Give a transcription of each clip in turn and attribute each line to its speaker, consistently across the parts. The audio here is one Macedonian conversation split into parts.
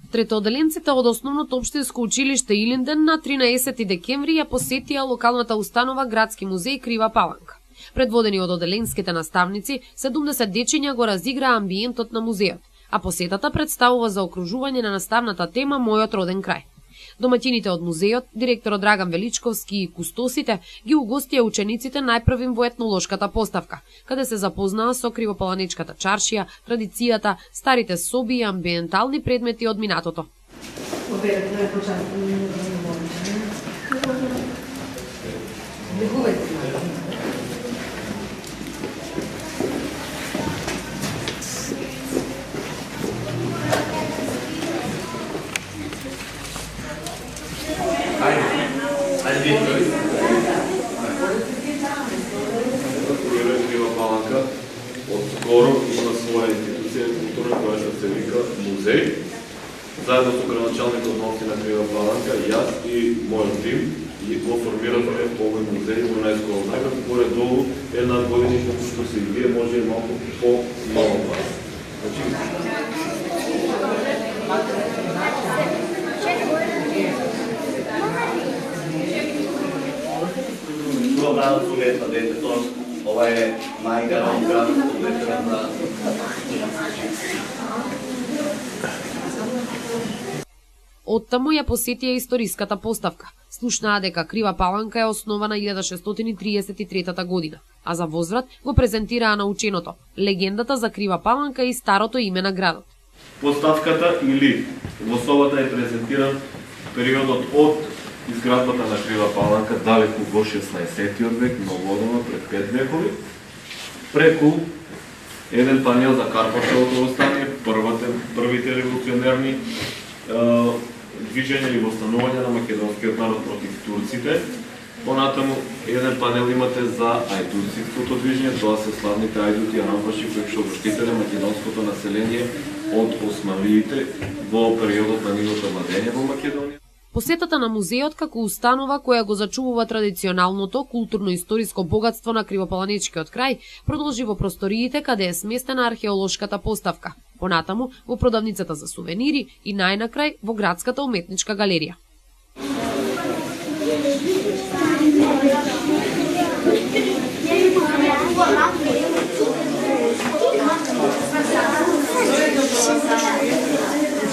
Speaker 1: Третооделенците од основното општинско училиште Илинден на 13 декември ја посетија локалната установа Градски музеј Крива Паланка. Предводени од оделенските наставници, 70 дечиња го разиграа амбиентот на музеот, а посетата представува заокружување на наставната тема Мојот роден крај. Домаќините од музеот, директорот Драган Величковски и кустосите ги угостија учениците најпрвим во етнолошката поставка, каде се запознаа со кривопаланечката чаршија, традицијата, старите соби и амбиентални предмети од минатото.
Speaker 2: Крива Паланка отскоро има своја институција културна која што се вика музеј. Заедно со градоначалникот на општина Крива Паланка, јас и мојот тим и го формиравме овој музеј во најскоро време, поред долу една годинишна што се вие може и малку по-мало вас.
Speaker 3: Градот уметна детето, ова е најгаран градот уметен на
Speaker 1: Оттаму ја посетија историската поставка. Слушнаа дека Крива Паланка е основана 1633 година, а за возврат го презентираа наученото, легендата за Крива Паланка и старото име на градот.
Speaker 2: Поставката или во собата е презентиран периодот од изградбата на Крива Паланка далеку во 16-тиот век, многу одамна, пред 5 векови, преку еден панел за Карпачевото восстание, првите револуционерни движења или восстанување на македонскиот народ против турците. Понатаму еден панел имате за ајдутското движење, тоа се славните ајдути арамбаши кои што го штителе македонското население од османлиите во периодот на нивното владење во Македонија.
Speaker 1: Посетата на музеот како установа која го зачувува традиционалното културно-историско богатство на Кривопаланечкиот крај продолжи во просториите каде е сместена археолошката поставка, понатаму во продавницата за сувенири и најнакрај во градската уметничка галерија.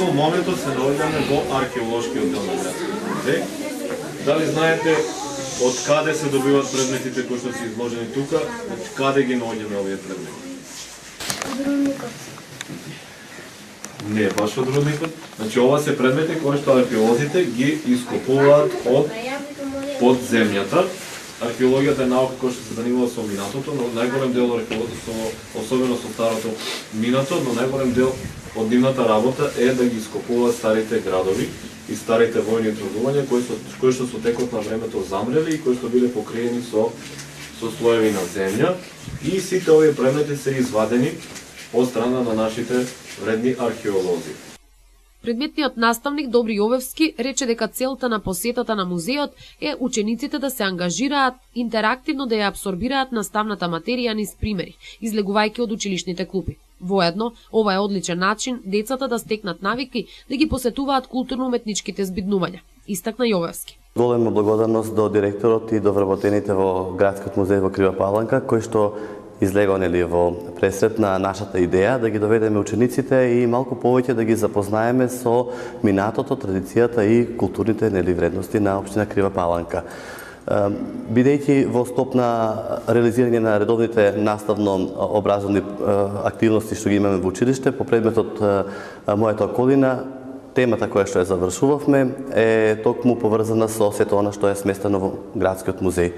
Speaker 2: Во моментот се наоѓаме во археолошкиот дел на Градскиот музеј. Дали знаете од каде се добиваат предметите кои што се изложени тука, од каде ги наоѓаме овие предмети? Не баш од рудникот. Значи ова се предмети кои што археолозите ги ископуваат од под земјата. Археологијата е наука која што се занимава со минатото, но најголем дел особено со старото минато, но најголем дел од нивната работа е да ги ископуваат старите градови и старите војни трудувања кои што со текот на времето замрели и кои што биле покриени со слоеви на земја, и сите овие предмети се извадени од страна на нашите вредни археолози.
Speaker 1: Предметниот наставник Добри Јовевски рече дека целта на посетата на музеот е учениците да се ангажираат интерактивно да ја апсорбираат наставната материја низ примери, излегувајќи од училишните клупи. Воедно, ова е одличен начин децата да стекнат навики да ги посетуваат културно-уметничките збиднувања, истакна Јовевски.
Speaker 4: Голема благодарност до директорот и до вработените во Градскиот музеј во Крива Паланка, кои што излегал во пресрет на нашата идеја да ги доведеме учениците и малку повеќе да ги запознаеме со минатото, традицијата и културните вредности на општина Крива Паланка. Бидејќи во скоп на реализирање на редовните наставно-образовни активности што ги имаме во училиште по предметот Мојата околина, темата која што ја завршувавме е токму поврзана со сето она што е сместено во Градскиот музеј.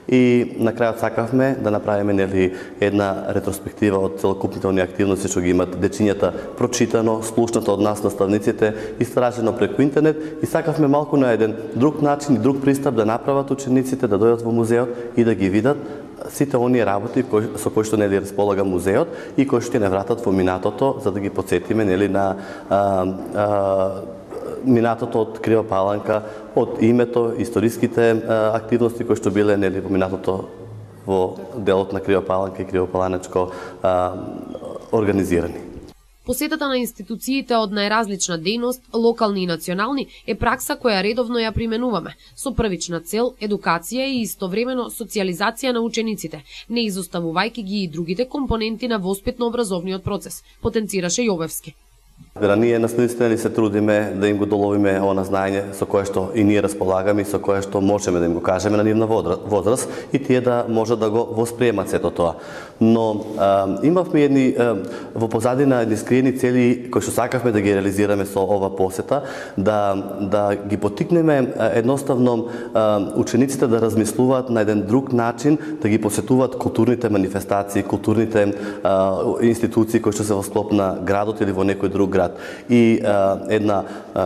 Speaker 4: И на крајот сакавме да направиме една ретроспектива од целокупните оние активности што ги имат дечињата, прочитано, слушнато од нас наставниците, истражено преку интернет, и сакавме малку на еден друг начин и друг пристап да направат учениците да дојдат во музеот и да ги видат сите оние работи со кои што располага музеот и кои што не вратат во минатото, за да ги потсетиме на минатото од Крива Паланка, од името, историските активности кои што биле во минатото во делот на Крива Паланка и Кривопаланечко организирани.
Speaker 1: Посетата на институциите од најразлична дејност, локални и национални, е пракса која редовно ја применуваме, со првична цел едукација и истовремено социјализација на учениците, не изоставувајќи ги и другите компоненти на воспитно-образовниот процес, потенцираше Јовевски.
Speaker 4: Ние наставниците се трудиме да им го доловиме она знаење со кое што и ние располагаме и со кое што можеме да им го кажеме на нивна возраст и тие да можат да го восприемат сето тоа. Но имавме едни во позадина едни скриени цели кои што сакавме да ги реализираме со ова посета, да ги поттикнеме едноставно учениците да размислуваат на еден друг начин, да ги посетуваат културните манифестации, културните институции кои што се во склоп на градот или во некој друг град. И една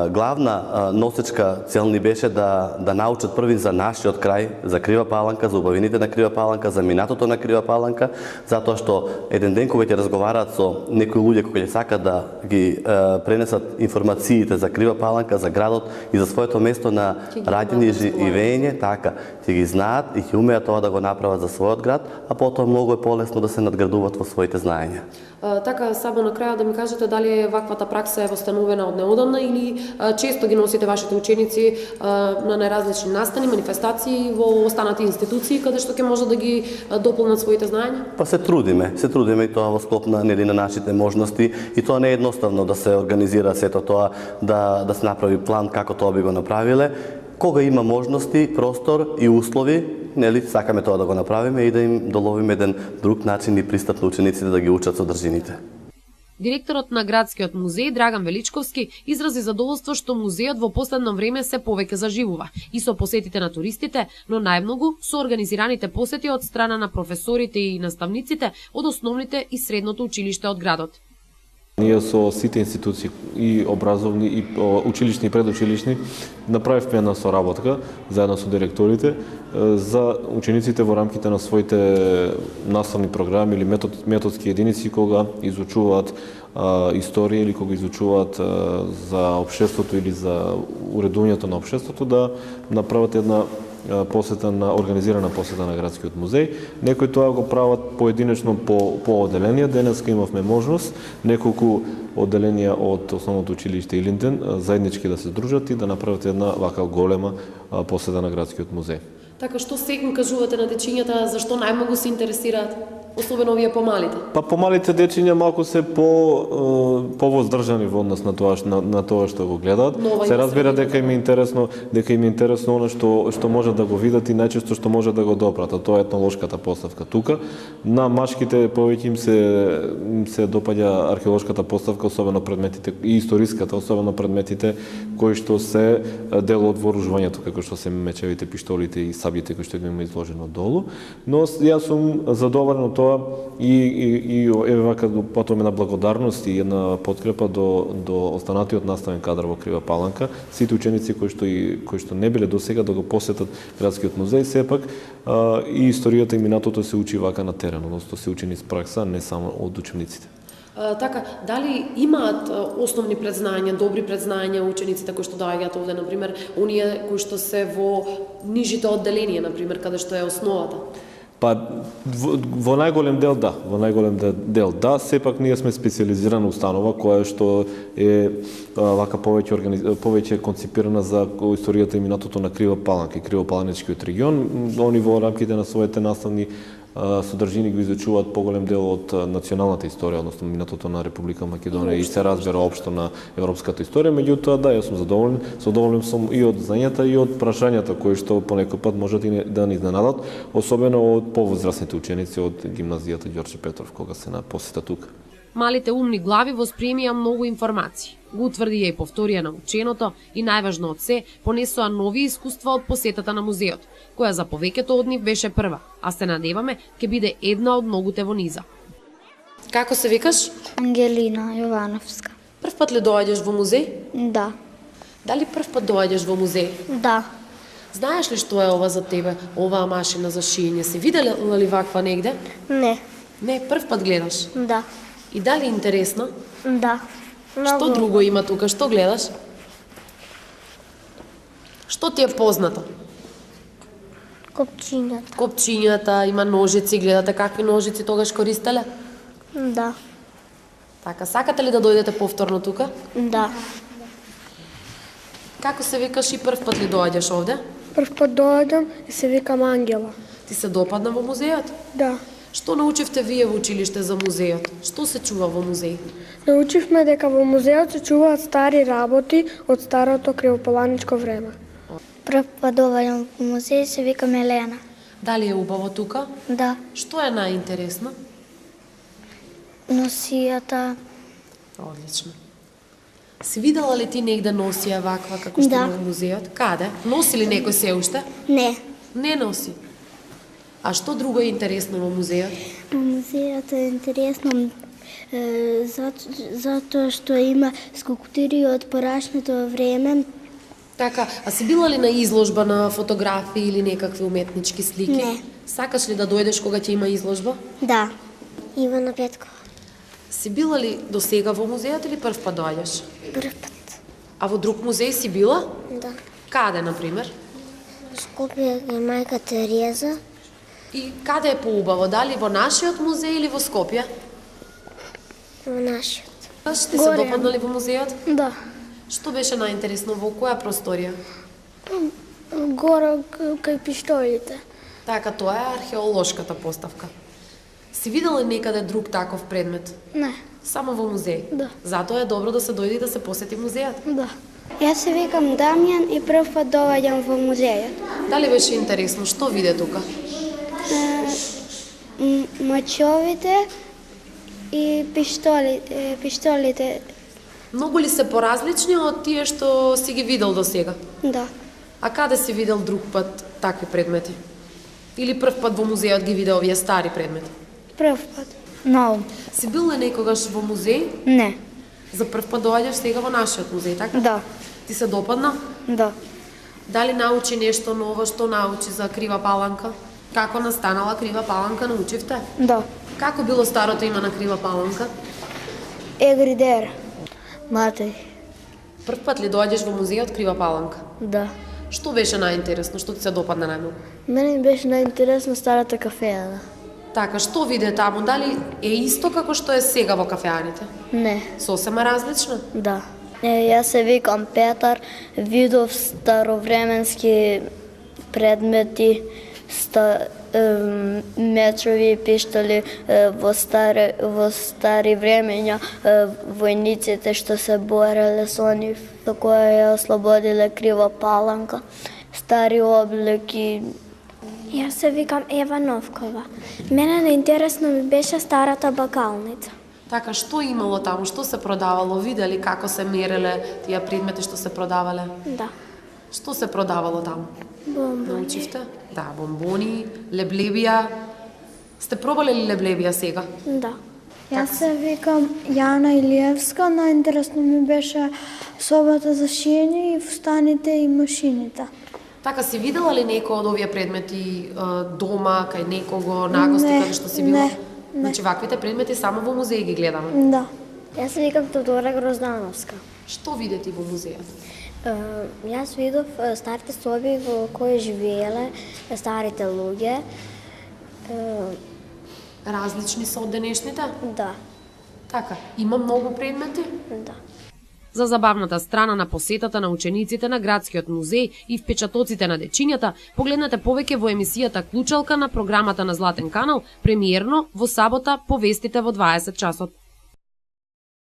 Speaker 4: главна носечка цел ни беше да научат први за нашиот крај, за Крива Паланка, за убавините на Крива Паланка, за минатото на Крива Паланка, затоа што еден ден кога ќе разговараат со некои луѓе кои ќе сакат да ги пренесат информациите за Крива Паланка, за градот и за своето место на раѓање и живење, така, ќе ги знаат и ќе умеат тоа да го направат за својот град, а потоа многу е полесно да се надградуваат во своите знаења.
Speaker 1: Така, само на крај да ми кажете дали ваквата пракса е востановена од неодамна или често ги носите вашите ученици на најразлични настани, манифестации во останати институции каде што ќе може да ги дополнат своите знаења?
Speaker 4: Па се трудиме и тоа во склоп на нашите можности и тоа не е едноставно да се организира сето тоа, да се направи план како тоа би го направиле. Кога има можности, простор и услови, сакаме тоа да го направиме и да им доловиме еден друг начин и пристап на учениците да ги учат содржините.
Speaker 1: Директорот на Градскиот музеј Драган Величковски изрази задоволство што музејот во последно време се повеќе заживува и со посетите на туристите, но најмногу со организираните посети од страна на професорите и наставниците од основните и средното училиште од градот.
Speaker 2: Ние со сите институции и образовни, и училишни и предучилишни направивме една соработка заедно со директорите за учениците во рамките на своите наставни програми или методски единици кога изучуваат историја или кога изучуваат за општеството или за уредувањето на општеството да направат една организирана посета на Градскиот музеј. Некои тоа го прават поединечно по одделенија. Денеска имавме можност неколку одделенија од основното училиште Илинден заеднички да се дружат и да направат една вака голема посета на Градскиот музеј.
Speaker 1: Така, што сега кажувате на дечињата, зашто најмногу се интересираат? Особено овие помалите? Па
Speaker 2: помалите дечиња малку се повоздржани во однос на тоа што го гледаат. Се разбира дека им е интересно она што може да го видат и најчесто што може да го допратат. Тоа е етнолошката поставка тука. На машките повеќе им се допаѓа археолошката поставка, особено предметите и историската, особено предметите кои што се дел од вооружувањето, како што се мечевите, пиштолите и сабите кои што ги има изложено долу. Но јас сум задоволен од тоа и еве вака потоа една благодарност и една подкрепа до останатиот наставен кадар во Крива Паланка, сите ученици кои што не биле досега да го посетат Градскиот музеј, сепак и историјата и минатото се учи вака на терен, односно се учи низ пракса, не само од учениците.
Speaker 1: Така, дали имаат основни предзнања, добри предзнања учениците кои што доаѓаат овде, например, оние кои што се во нижите одделенија, например, каде што е основата?
Speaker 2: Па во најголем дел да, сепак ние сме специјализирана установа која што е вака повеќе конципирана за историјата и минатото на Крива Паланка и Кривопаланечкиот регион. Они во рамките на своите наставни содржини го изучуваат поголем дел од националната историја, односно минатото на Република Македонија и се разбира општо на европската историја, меѓутоа да, јас сум задоволен сум и од знањата и од прашањата кои што понекој пат можат и да ни изненадат, особено од повозрасните ученици од гимназијата Ѓорче Петров кога се на посета тука.
Speaker 1: Малите умни глави восприемија многу информации. Го утврдија и повторија наученото и најважно од се, понесоа нови искуства од посетата на музеот, која за повеќето од нив беше прва, а се надеваме ќе биде една од многуте во низа. Како се викаш?
Speaker 5: Ангелина Јовановска.
Speaker 1: Прв пат ли доаѓаш во музеј?
Speaker 5: Да.
Speaker 1: Дали прв пат доаѓаш во музеј?
Speaker 5: Да.
Speaker 1: Знаеш ли што е ова за тебе, оваа машина за шиење? Си видела ли ваква негде?
Speaker 5: Не.
Speaker 1: Не, прв пат гледаш?
Speaker 5: Да.
Speaker 1: И дали е интересно?
Speaker 5: Да.
Speaker 1: Што друго има тука? Што гледаш? Што ти е познато?
Speaker 5: Копчињата.
Speaker 1: Копчињата, има ножици, гледате какви ножици тогаш користеле?
Speaker 5: Да.
Speaker 1: Така, сакате ли да дојдете повторно тука?
Speaker 5: Да.
Speaker 1: Како се викаш и прв пат ли доаѓаш овде?
Speaker 6: Прв пат дојдам и се викам Ангела.
Speaker 1: Ти се допадна во музејот?
Speaker 6: Да.
Speaker 1: Што научивте вие во училиште за музејот? Што се чува во музеј?
Speaker 6: Научивме дека во музеот се чуваат стари работи од старото кривопаланичко време.
Speaker 5: Прв пат доаѓам во музеј, се викам Елена.
Speaker 1: Дали е убаво тука?
Speaker 5: Да.
Speaker 1: Што е најинтересно?
Speaker 5: Носијата.
Speaker 1: Одлично. Си видела ли ти негде носија ваква како што
Speaker 5: Да.
Speaker 1: има во музеот? Каде? Носи ли некој се уште?
Speaker 5: Не.
Speaker 1: Не носи. А што друго е интересно во музеот?
Speaker 5: Музејот е интересно затоа што има скулптури од порашното време.
Speaker 1: Така, а си била ли на изложба на фотографии или некакви уметнички слики?
Speaker 5: Не.
Speaker 1: Сакаш ли да дојдеш кога ќе има изложба?
Speaker 5: Да. Ивана Петкова.
Speaker 1: Си била ли до сега во музеот или прв пат доаѓаш?
Speaker 5: Прв пат.
Speaker 1: А во друг музеј си била?
Speaker 5: Да.
Speaker 1: Каде, например?
Speaker 5: Скопје е мајка Тереза.
Speaker 1: И каде е поубаво? Дали во нашиот музеј или во Скопје?
Speaker 5: Во нашиот.
Speaker 1: Ти се
Speaker 6: Горе.
Speaker 1: допаднали во музеот?
Speaker 6: Да.
Speaker 1: Што беше најинтересно во која просторија?
Speaker 6: Горе кај пиштолите.
Speaker 1: Така, тоа е археолошката поставка. Си видела ли некаде друг таков предмет?
Speaker 6: Не.
Speaker 1: Само во музеј?
Speaker 6: Да.
Speaker 1: Затоа е добро да се дојде и да се посети музејот.
Speaker 6: Да.
Speaker 5: Јас се викам Дамјан и прв пат доаѓам во музејот.
Speaker 1: Дали беше интересно? Што виде тука?
Speaker 5: Мачовите и пиштолите.
Speaker 1: Многу ли се поразлични од тие што си ги видел до сега?
Speaker 5: Да.
Speaker 1: А каде си видел друг пат такви предмети? Или прв пат во музејот ги виде овие стари предмети?
Speaker 5: Прв пат. Ново.
Speaker 1: Си бил ли некогаш во музеј?
Speaker 5: Не.
Speaker 1: За прв пат доаѓаш сега во нашиот музеј, така?
Speaker 5: Да.
Speaker 1: Ти се допадна?
Speaker 5: Да.
Speaker 1: Дали научи нешто ново, што научи за Крива Паланка? Како настанала Крива Паланка, научивте?
Speaker 5: Да.
Speaker 1: Како било старото име на Крива Паланка?
Speaker 5: Егридер. Матеј.
Speaker 1: Прв пат ли доаѓаш во музејот Крива Паланка?
Speaker 5: Да.
Speaker 1: Што беше најинтересно, што ти се допадна најмногу?
Speaker 5: Мене беше најинтересно старата кафеја.
Speaker 1: Така, што виде таму? Дали е исто како што е сега во кафеаните?
Speaker 5: Не.
Speaker 1: Сосема различно?
Speaker 5: Да. Јас се викам Петар, видов старовременски предмети, мечови и пиштоли во стари времења, војниците што се бореле со нив, со која ја ослободиле Крива Паланка, стари облеки.
Speaker 7: Јас се викам Ева Новкова. Мене најинтересно ми беше старата бакалница.
Speaker 1: Така, што имало таму, што се продавало, видели како се мереле тие предмети што се продавале?
Speaker 7: Да.
Speaker 1: Што се продавало таму?
Speaker 7: Бомбони.
Speaker 1: Научивте? Да, бомбони, леблебија. Сте пробале ли леблебија сега?
Speaker 7: Да.
Speaker 6: Јас се викам Јана Илиевска. Најинтересно ми беше собата за шиење и фустаните и машините.
Speaker 1: Така, си видела ли некој од овие предмети дома, кај некого, нагости,
Speaker 6: Не,
Speaker 1: каде што си била?
Speaker 6: не.
Speaker 1: Значи, ваквите предмети само во музеј ги гледаме.
Speaker 6: Да.
Speaker 7: Јас се викам Тодора Гроздановска.
Speaker 1: Што виде ти во музејот?
Speaker 7: Јас видов старите соби во кои живееле старите луѓе.
Speaker 1: Различни се од денешните?
Speaker 7: Да.
Speaker 1: Така, има многу предмети?
Speaker 7: Да.
Speaker 1: За забавната страна на посетата на учениците на Градскиот музеј и впечатоците на дечињата, погледнете повеќе во емисијата Клучалка на програмата на Златен канал, премиерно во сабота по вестите во 20 часот.